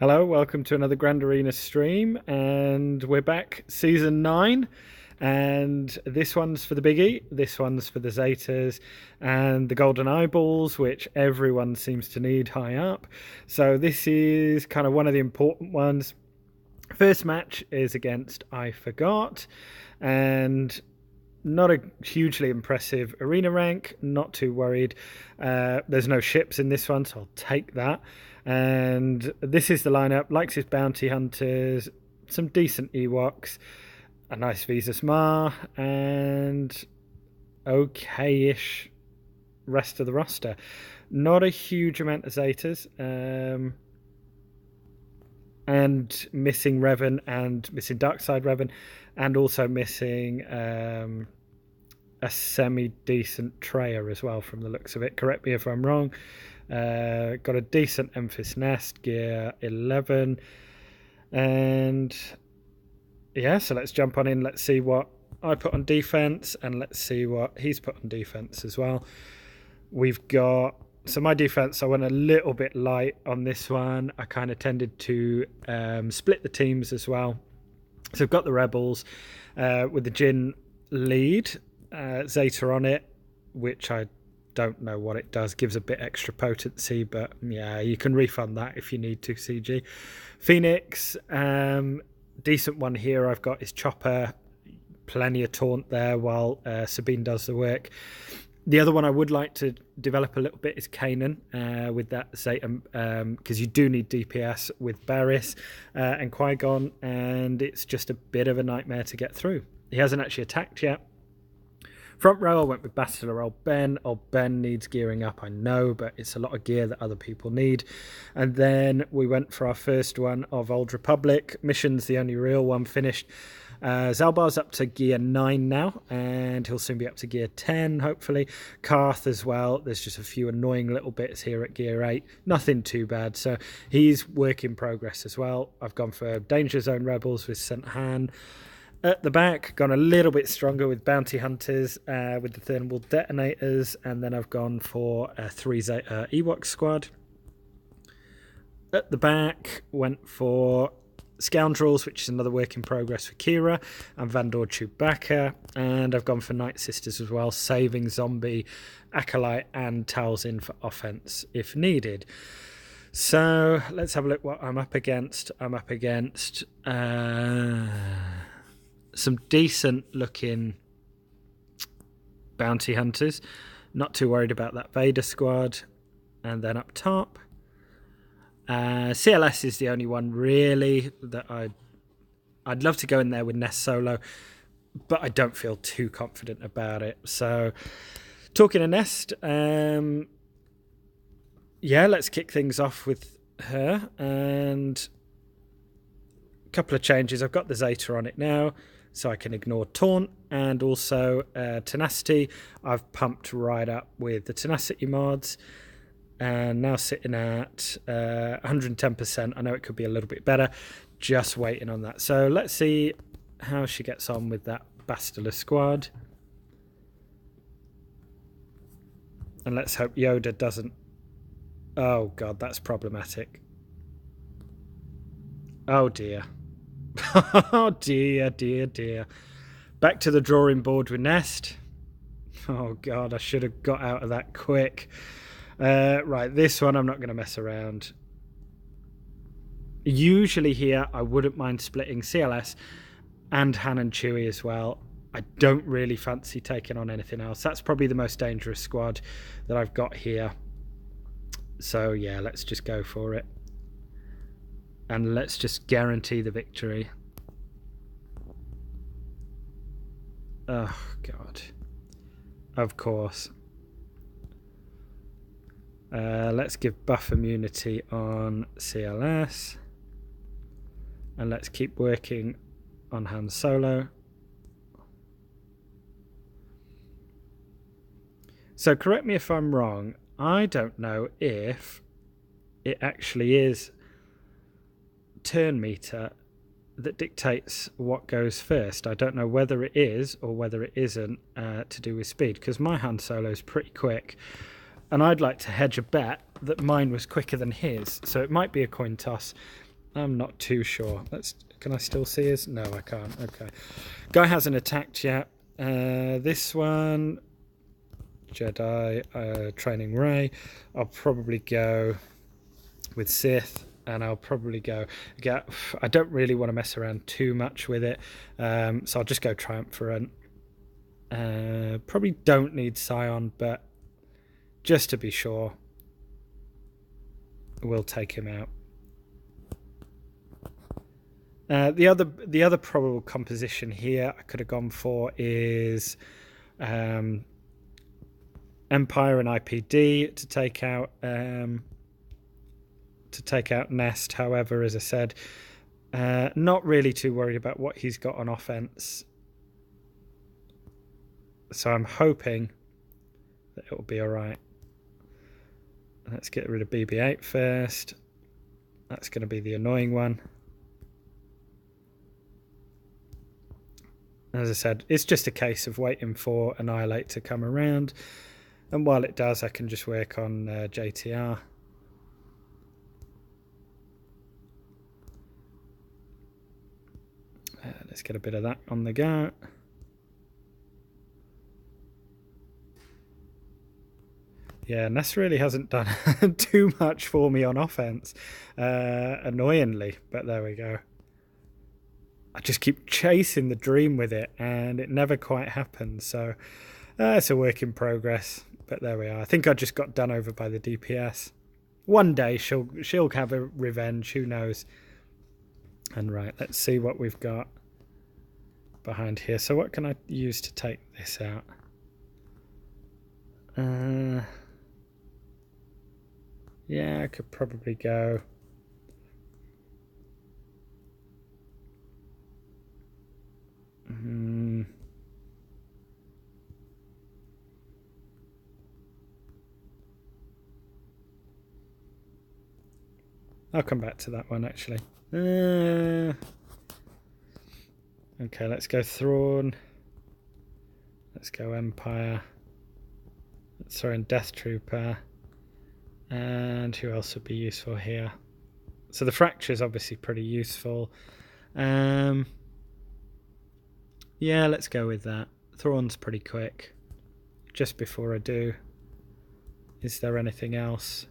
Hello, welcome to another Grand Arena stream, and we're back, Season 9, and this one's for the biggie, this one's for the Zetas, and the Golden Eyeballs, which everyone seems to need high up. So this is kind of one of the important ones. First match is against I Forgot, and not a hugely impressive arena rank, not too worried. There's no ships in this one, so I'll take that. And this is the lineup. Likes his bounty hunters, some decent Ewoks, a nice Visas Ma, and okay-ish rest of the roster. Not a huge amount of Zetas. And missing Revan and missing Darkside Revan, and also missing a semi-decent Treya as well from the looks of it. Correct me if I'm wrong. Got a decent Emphis Nest, gear 11. And yeah, so let's jump on in. Let's see what I put on defense, and let's see what he's put on defense as well. We've got... So my defense, I went a little bit light on this one. I kind of tended to split the teams as well. So I've got the Rebels with the Jin lead, Zeta on it, which I don't know what it does. Gives a bit extra potency, but yeah, you can refund that if you need to, CG. Phoenix, decent one here I've got is Chopper. Plenty of taunt there while Sabine does the work. The other one I would like to develop a little bit is Kanan with that Zeta, because you do need DPS with Barriss and Qui-Gon, and it's just a bit of a nightmare to get through. He hasn't actually attacked yet. Front row, I went with Bastila Old Ben. Old Ben needs gearing up, I know, but it's a lot of gear that other people need. And then we went for our first one of Old Republic. Mission's the only real one finished. Zalbar's up to gear 9 now, and he'll soon be up to gear 10, hopefully. Karth as well. There's just a few annoying little bits here at gear 8. Nothing too bad, so he's work in progress as well. I've gone for Danger Zone Rebels with St. Han. At the back, gone a little bit stronger with Bounty Hunters, with the Thermal Detonators, and then I've gone for a 3 Ewok squad. At the back, went for Scoundrels, which is another work in progress for Kira, and Vandor Chewbacca, and I've gone for Night Sisters as well, saving Zombie, Acolyte, and Talzin for offense if needed. So let's have a look what I'm up against. I'm up against some decent looking bounty hunters. Not too worried about that Vader squad. And then up top, CLS is the only one really that I'd love to go in there with Nest solo, but I don't feel too confident about it. So talking to Nest, yeah, let's kick things off with her. And a couple of changes. I've got the Zeta on it now, so I can ignore Taunt, and also Tenacity. I've pumped right up with the Tenacity mods, and now sitting at 110%. I know it could be a little bit better, just waiting on that. So let's see how she gets on with that Bastila squad. And let's hope Yoda doesn't... Oh god, that's problematic. Oh dear. Oh dear, dear, dear. Back to the drawing board with Nest. Oh god, I should have got out of that quick. Right, this one I'm not going to mess around. Usually here I wouldn't mind splitting CLS and Han and Chewie as well. I don't really fancy taking on anything else. That's probably the most dangerous squad that I've got here. So yeah, let's just go for it. And let's just guarantee the victory. Oh god. Of course. Let's give buff immunity on CLS, and let's keep working on Han Solo. So correct me if I'm wrong, I don't know if it actually is turn meter that dictates what goes first. I don't know whether it is or whether it isn't to do with speed, because my Han Solo is pretty quick. And I'd like to hedge a bet that mine was quicker than his. So it might be a coin toss. I'm not too sure. Can I still see us? No, I can't. Okay. Guy hasn't attacked yet. This one, Jedi, training Ray. I'll probably go with Sith, and I'll probably go. I don't really want to mess around too much with it, so I'll just go Triumvirate. Probably don't need Scion, but just to be sure, we'll take him out. The other probable composition here I could have gone for is Empire and IPD to take out Nest. However, as I said, not really too worried about what he's got on offense, so I'm hoping that it will be all right. Let's get rid of BB-8 first. That's going to be the annoying one. As I said, it's just a case of waiting for Annihilate to come around, and while it does, I can just work on JTR. Let's get a bit of that on the go. Yeah, Ness really hasn't done too much for me on offense, annoyingly, but there we go. I just keep chasing the dream with it, and it never quite happens. So it's a work in progress, but there we are. I think I just got done over by the DPS. One day she'll have a revenge. Who knows? And right, let's see what we've got behind here. So what can I use to take this out? Yeah, I could probably go. I'll come back to that one actually. Okay, let's go Thrawn. Let's go Empire. Let's throw in Death Trooper. And who else would be useful here? So the Fracture is obviously pretty useful. Yeah, let's go with that. Thrawn's pretty quick. Just before I do, is there anything else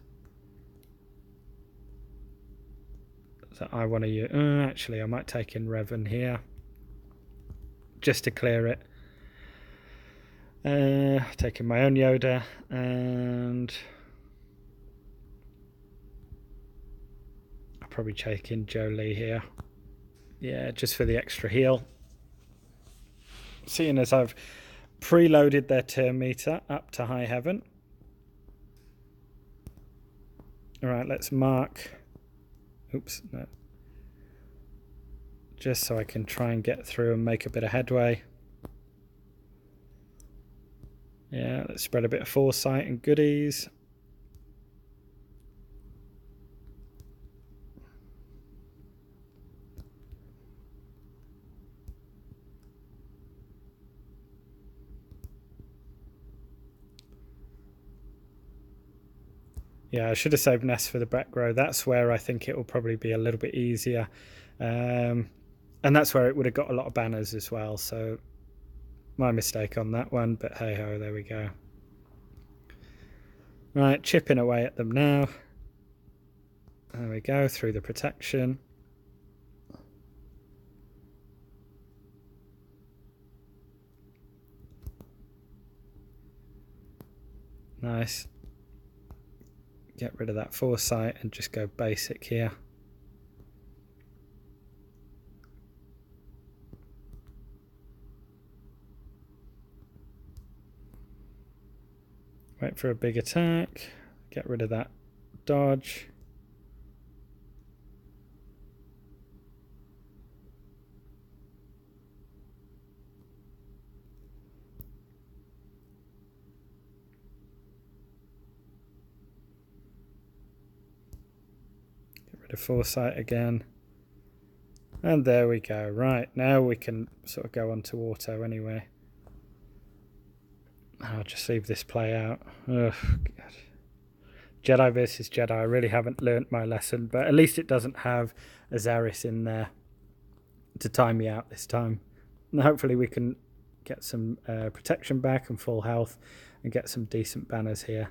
that I want to use? Actually, I might take in Revan here, just to clear it. Taking my own Yoda, and I'll probably take in Jolie here. Yeah, just for the extra heal. Seeing as I've preloaded their turn meter up to high heaven. Alright, let's mark. Oops, no. Just so I can try and get through and make a bit of headway. Yeah, let's spread a bit of foresight and goodies. Yeah, I should have saved Nest for the back row. That's where I think it will probably be a little bit easier. And that's where it would have got a lot of banners as well. So my mistake on that one, but hey ho, there we go. Right, chipping away at them now. There we go, through the protection. Nice. Get rid of that foresight and just go basic here. Wait for a big attack. Get rid of that dodge. To foresight again, and there we go. Right, now we can sort of go on to auto anyway. I'll just leave this play out. Ugh, God. Jedi versus Jedi. I really haven't learnt my lesson, but at least it doesn't have a Zaris in there to time me out this time. And hopefully we can get some protection back and full health and get some decent banners here.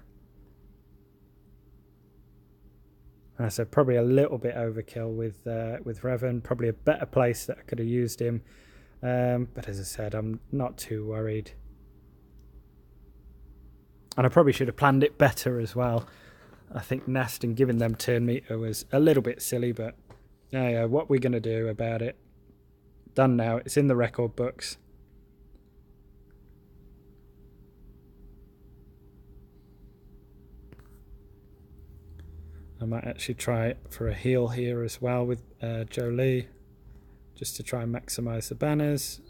So probably a little bit overkill with Revan. Probably a better place that I could have used him. But as I said, I'm not too worried. And I probably should have planned it better as well. I think Nest and giving them turn meter was a little bit silly, but yeah, what we're going to do about it. Done now. It's in the record books. I might actually try for a heal here as well with Jolie, just to try and maximise the banners.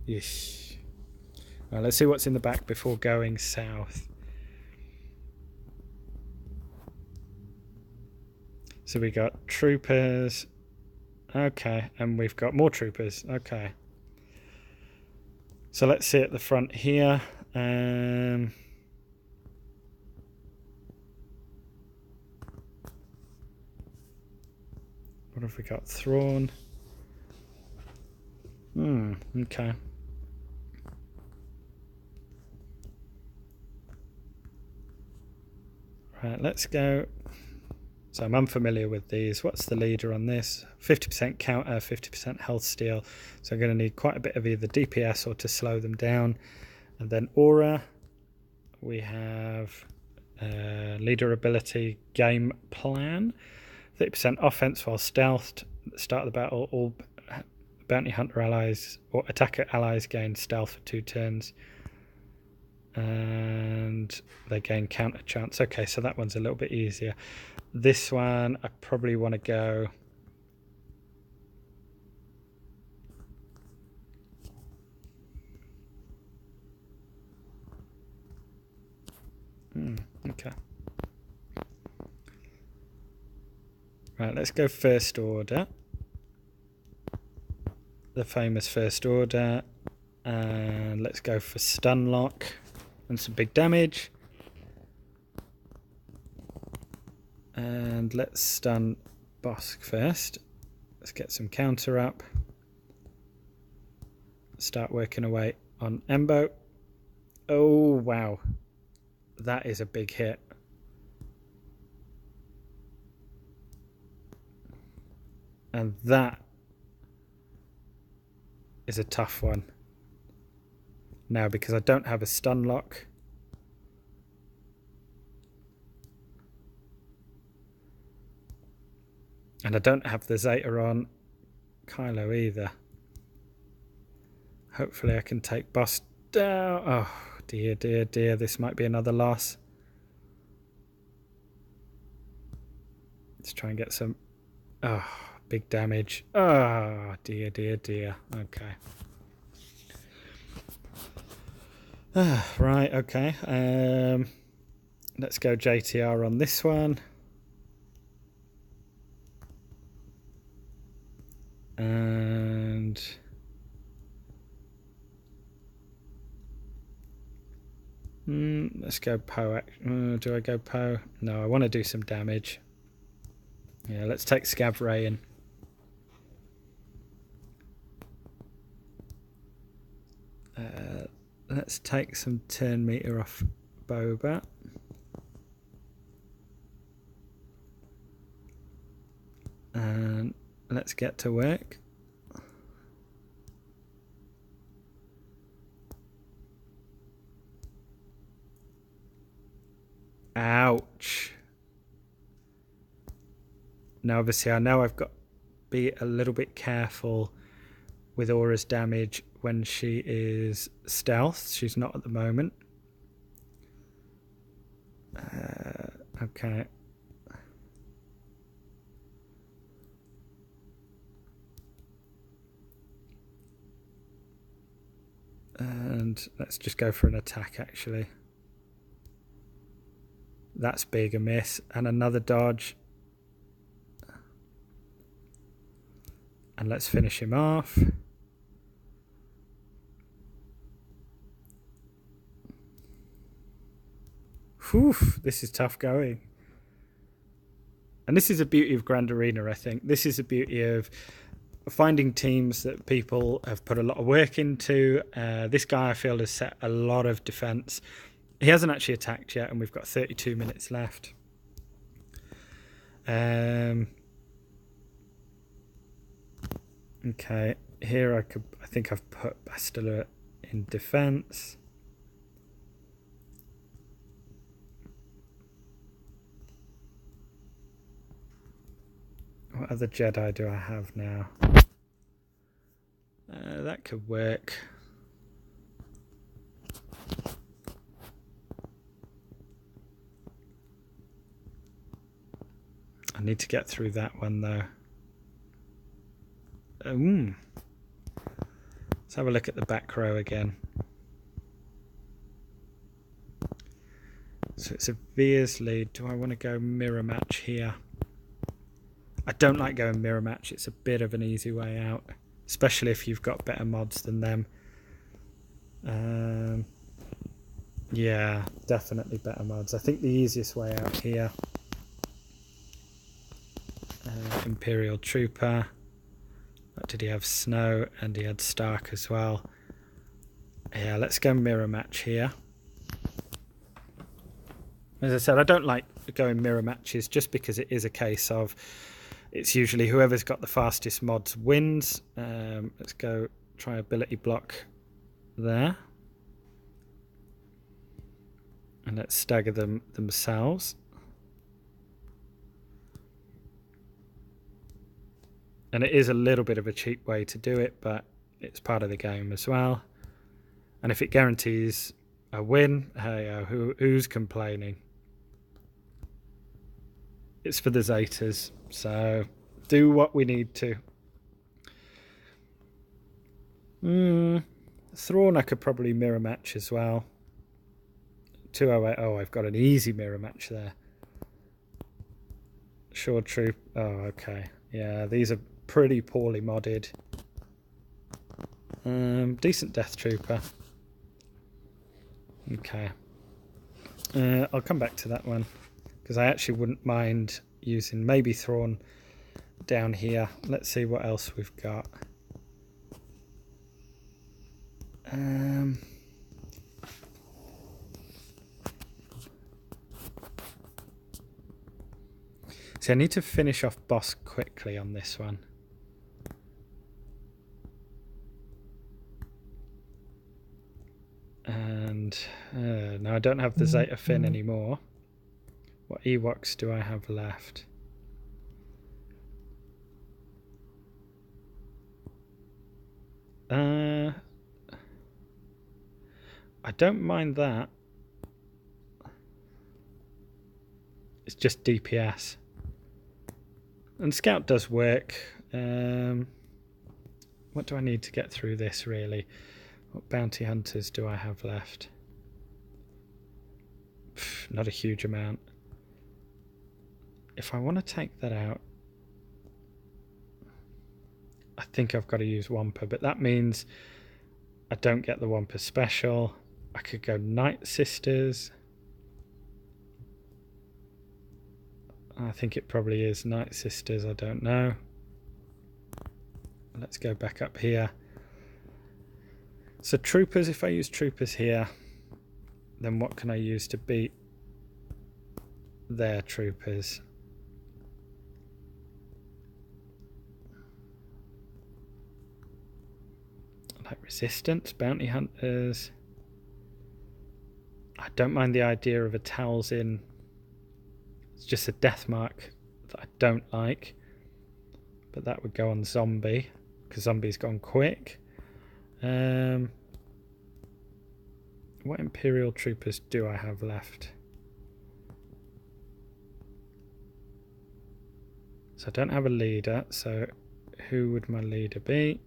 Yeesh. Well, let's see what's in the back before going south. So we got troopers. Okay, and we've got more troopers. Okay. So let's see at the front here. What have we got? Thrawn. Okay. Right, let's go. So I'm unfamiliar with these. What's the leader on this? 50% counter, 50% health steal. So I'm going to need quite a bit of either DPS or to slow them down. And then aura. We have leader ability game plan. 30% offense while stealthed. At the start of the battle, all bounty hunter allies or attacker allies gain stealth for 2 turns. And they gain counter chance. Okay, so that one's a little bit easier. This one, I probably want to go... okay. Right, let's go first order. The famous first order. And let's go for stun lock and some big damage. And let's stun Bosk first. Let's get some counter up. Start working away on Embo. Oh, wow. That is a big hit. And that is a tough one. Now, because I don't have a stun lock. And I don't have the Zeta on Kylo either. Hopefully I can take Boss down. Oh, dear, dear, dear. This might be another loss. Let's try and get some... Oh, big damage. Oh, dear, dear, dear. Okay. Right, okay. Let's go JTR on this one. And let's go Poe. Do I go Poe? No, I want to do some damage. Yeah, let's take Scav Ray in. Let's take some turn meter off Boba. And let's get to work. Ouch. Now obviously I know I've got to be a little bit careful with Aura's damage when she is stealth. She's not at the moment. Okay. And let's just go for an attack actually. That's big, a miss. And another dodge. And let's finish him off. Whew, this is tough going. And this is the beauty of Grand Arena, I think. This is the beauty of finding teams that people have put a lot of work into. This guy, I feel, has set a lot of defense. He hasn't actually attacked yet, and we've got 32 minutes left. Okay, here I think I've put Bastila in defense. What other Jedi do I have now? That could work. I need to get through that one though. Let's have a look at the back row again. So it's a Veer's lead. Do I want to go mirror match here? I don't like going mirror match. It's a bit of an easy way out, especially if you've got better mods than them. Yeah, definitely better mods. I think the easiest way out here. Imperial Trooper. What did he have? Snow, and he had Stark as well. Yeah, let's go mirror match here. As I said, I don't like going mirror matches just because it is a case of it's usually whoever's got the fastest mods wins. Let's go try ability block there. And let's stagger them themselves. And it is a little bit of a cheap way to do it, but it's part of the game as well. And if it guarantees a win, hey, who's complaining? It's for the Zetas, so do what we need to. Thrawn I could probably mirror match as well. 208. Oh, I've got an easy mirror match there. Shore Troop. Oh, okay. Yeah, these are pretty poorly modded. Decent Death Trooper. Okay. I'll come back to that one because I actually wouldn't mind using maybe Thrawn down here. Let's see what else we've got. See, I need to finish off boss quickly on this one. And no, I don't have the Zeta Fin anymore. What Ewoks do I have left? I don't mind that. It's just DPS. And Scout does work. What do I need to get through this, really? What bounty hunters do I have left? Not a huge amount. If I want to take that out, I think I've got to use Wampa, but that means I don't get the Wampa special. I could go Night Sisters. I think it probably is Night Sisters, I don't know. Let's go back up here. So Troopers, if I use Troopers here, then what can I use to beat their Troopers? Like Resistance, Bounty Hunters. I don't mind the idea of a Talzin. It's just a death mark that I don't like. But that would go on Zombie, because Zombie's gone quick. What Imperial Troopers do I have left? So I don't have a leader, so who would my leader be?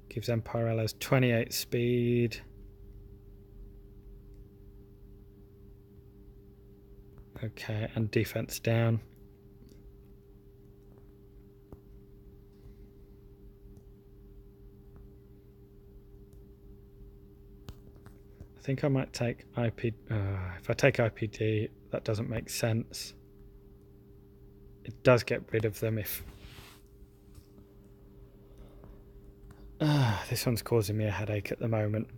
Gives Empire Allies 28 speed. Okay, and defense down. I think I might take IP. If I take IPD, that doesn't make sense. It does get rid of them if... this one's causing me a headache at the moment.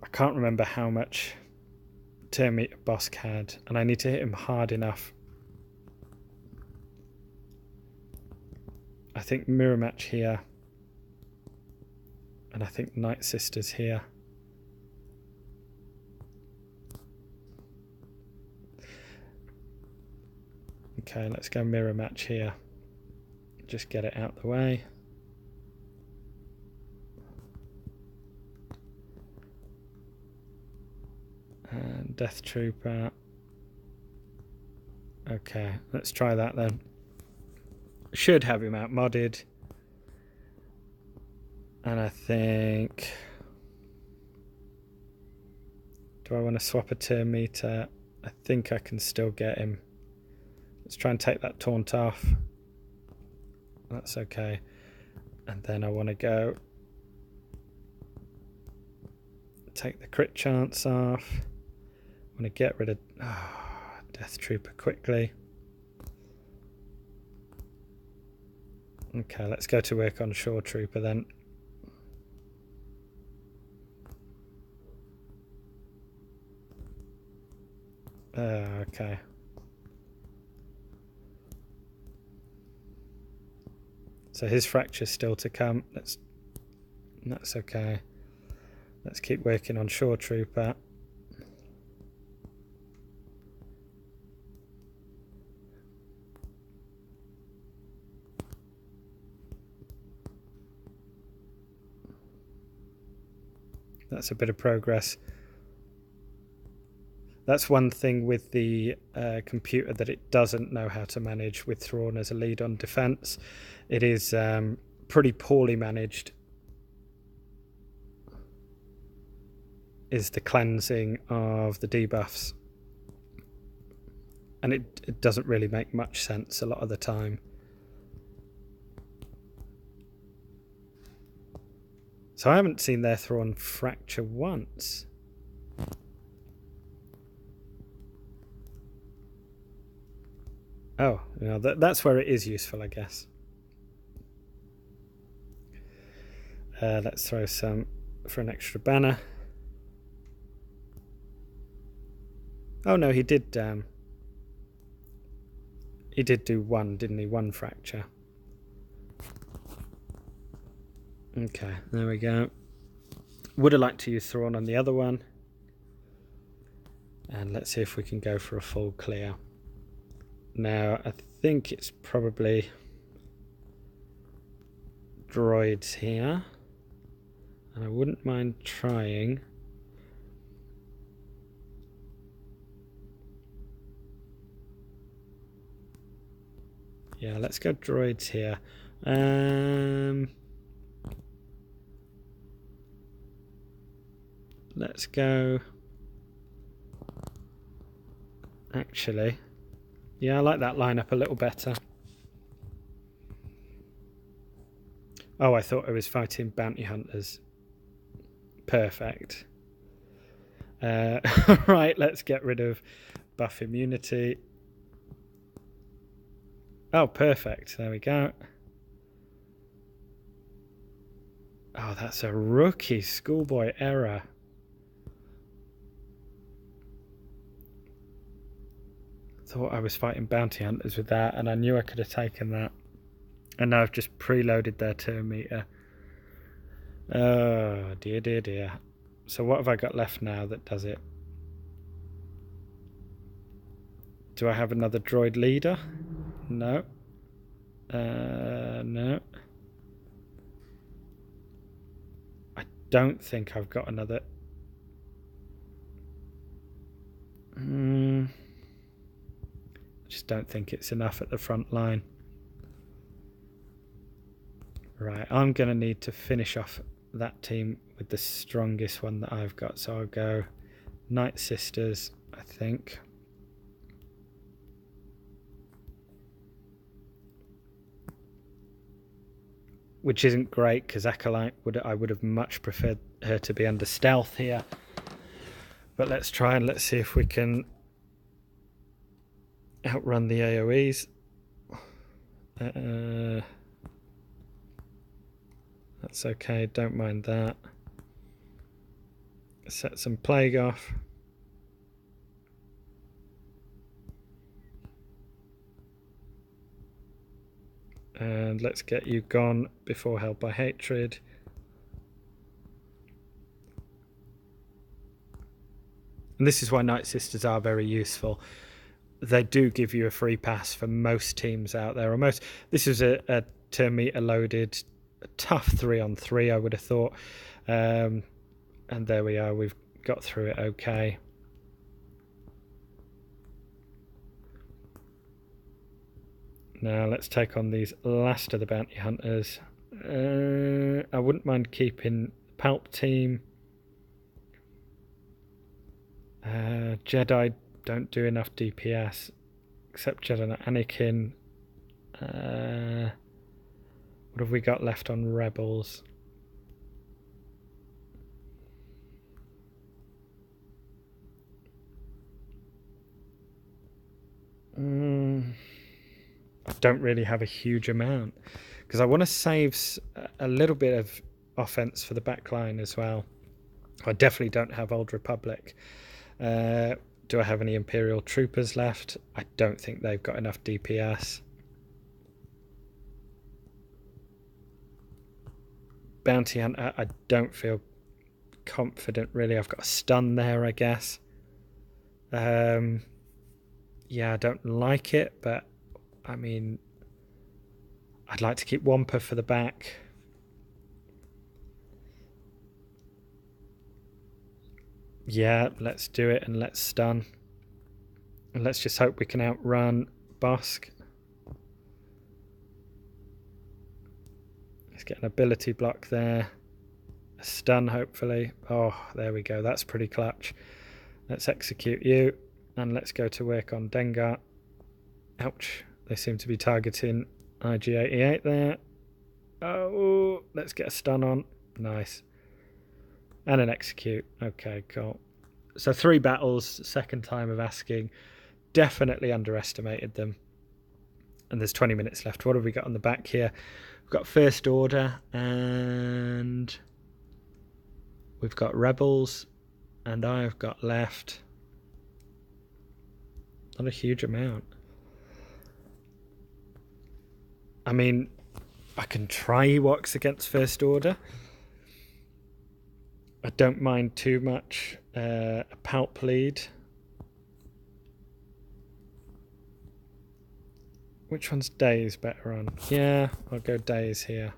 I can't remember how much turn meter Bosk had, and I need to hit him hard enough. I think mirror match here, and I think Night Sisters here. Okay, let's go mirror match here. Just get it out the way. And Death Trooper. Okay, let's try that then. Should have him out modded. And I think... do I want to swap a turn meter? I think I can still get him. Let's try and take that taunt off. That's okay. And then I want to go... take the crit chance off. I want to get rid of Death Trooper quickly. Okay, let's go to work on Shore Trooper then. Okay. So his fracture's still to come. That's okay. Let's keep working on Shore Trooper. That's a bit of progress. That's one thing with the computer that it doesn't know how to manage with Thrawn as a lead on defense. It is pretty poorly managed. Is the cleansing of the debuffs. And it doesn't really make much sense a lot of the time. So I haven't seen their Thrawn fracture once. Oh, you know, that's where it is useful, I guess. Let's throw some for an extra banner. Oh no, he did do one, didn't he? One fracture. Okay, there we go. Would have liked to use Thrawn on the other one. And let's see if we can go for a full clear. Now, I think it's probably droids here. And I wouldn't mind trying. Yeah, let's go droids here. Let's go... actually... yeah, I like that lineup a little better. Oh, I thought I was fighting bounty hunters. Perfect. Right, let's get rid of buff immunity. Oh, perfect. There we go. Oh, that's a rookie schoolboy error. Thought I was fighting bounty hunters with that, and I knew I could have taken that. And now I've just preloaded their turn meter. Oh, dear, dear, dear. So what have I got left now that does it? Do I have another droid leader? No. No. I don't think I've got another... I just don't think it's enough at the front line. Right, I'm going to need to finish off that team with the strongest one that I've got. So I'll go Night Sisters, I think. which isn't great because Acolyte I would have much preferred her to be under stealth here. But let's try and let's see if we can outrun the AoEs. That's okay, don't mind that. Set some plague off. And let's get you gone before held by hatred. And this is why Night Sisters are very useful. They do give you a free pass for most teams out there. This is a turn meter loaded, tough 3-on-3, I would have thought. And there we are. We've got through it okay. Now let's take on these last of the bounty hunters. I wouldn't mind keeping Palp team. Jedi don't do enough DPS, except Jedi and Anakin. What have we got left on Rebels? I don't really have a huge amount because I want to save a little bit of offense for the back line as well. I definitely don't have Old Republic. Do I have any Imperial troopers left? I don't think they've got enough DPS. Bounty Hunter, I don't feel confident really. I've got a stun there, I guess. Yeah, I don't like it, but I mean, I'd like to keep Wampa for the back. Yeah, let's do it and let's stun. And let's just hope we can outrun Bosk. Let's get an ability block there. A stun, hopefully. Oh, there we go. That's pretty clutch. Let's execute you. And let's go to work on Dengar. Ouch. They seem to be targeting IG-88 there. Oh, let's get a stun on. Nice. And an execute. Okay, cool. So 3 battles, second time of asking. Definitely underestimated them. And there's 20 minutes left. What have we got on the back here? We've got First Order and we've got Rebels. And I've got left not a huge amount. I mean, I can try Ewoks against First Order. I don't mind too much a Palp lead. Which one's Days better on? Yeah, I'll go Days here.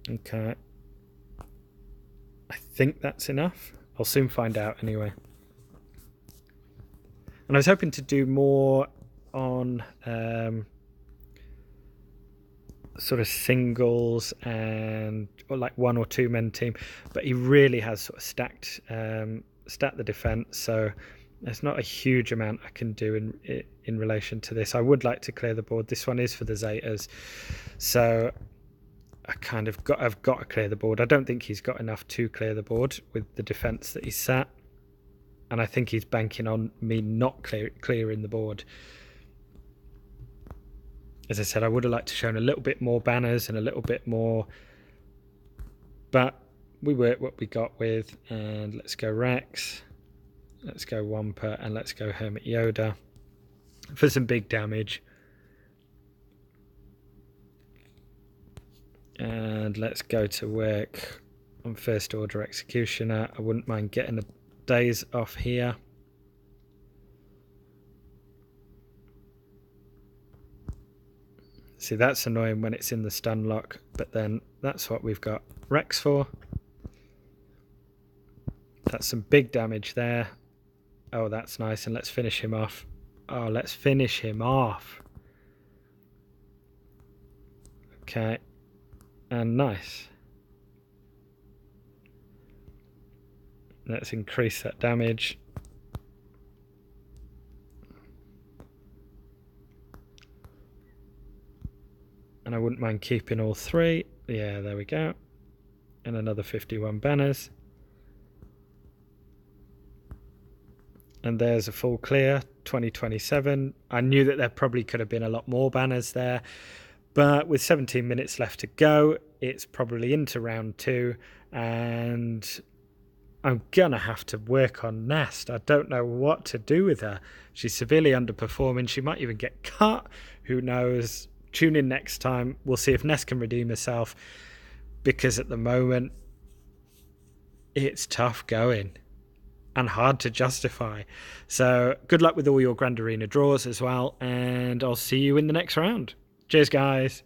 Okay. I think that's enough. I'll soon find out anyway. And I was hoping to do more on sort of singles and or like 1 or 2 men team, but he really has sort of stacked the defense, so there's not a huge amount I can do in relation to this. I would like to clear the board. This one is for the Zetas, so I've got to clear the board. I don't think he's got enough to clear the board with the defense that he's sat, and I think he's banking on me not clearing the board. As I said, I would have liked to shown a little bit more banners and a little bit more, but we worked what we got with. And let's go Rex, let's go Wampa, and let's go Hermit Yoda for some big damage. And let's go to work on First Order Executioner. I wouldn't mind getting the days off here. See, that's annoying when it's in the stun lock, but then that's what we've got Rex for. That's some big damage there. Oh, that's nice. And let's finish him off. Oh, let's finish him off. Okay. And nice. Let's increase that damage. And I wouldn't mind keeping all 3. Yeah, there we go. And another 51 banners. And there's a full clear, 2027. I knew that there probably could have been a lot more banners there. But with 17 minutes left to go, it's probably into round 2. And I'm going to have to work on Nest. I don't know what to do with her. She's severely underperforming. She might even get cut. Who knows? Tune in next time. We'll see if Nest can redeem herself. Because at the moment, it's tough going and hard to justify. So good luck with all your Grand Arena draws as well. And I'll see you in the next round. Cheers, guys.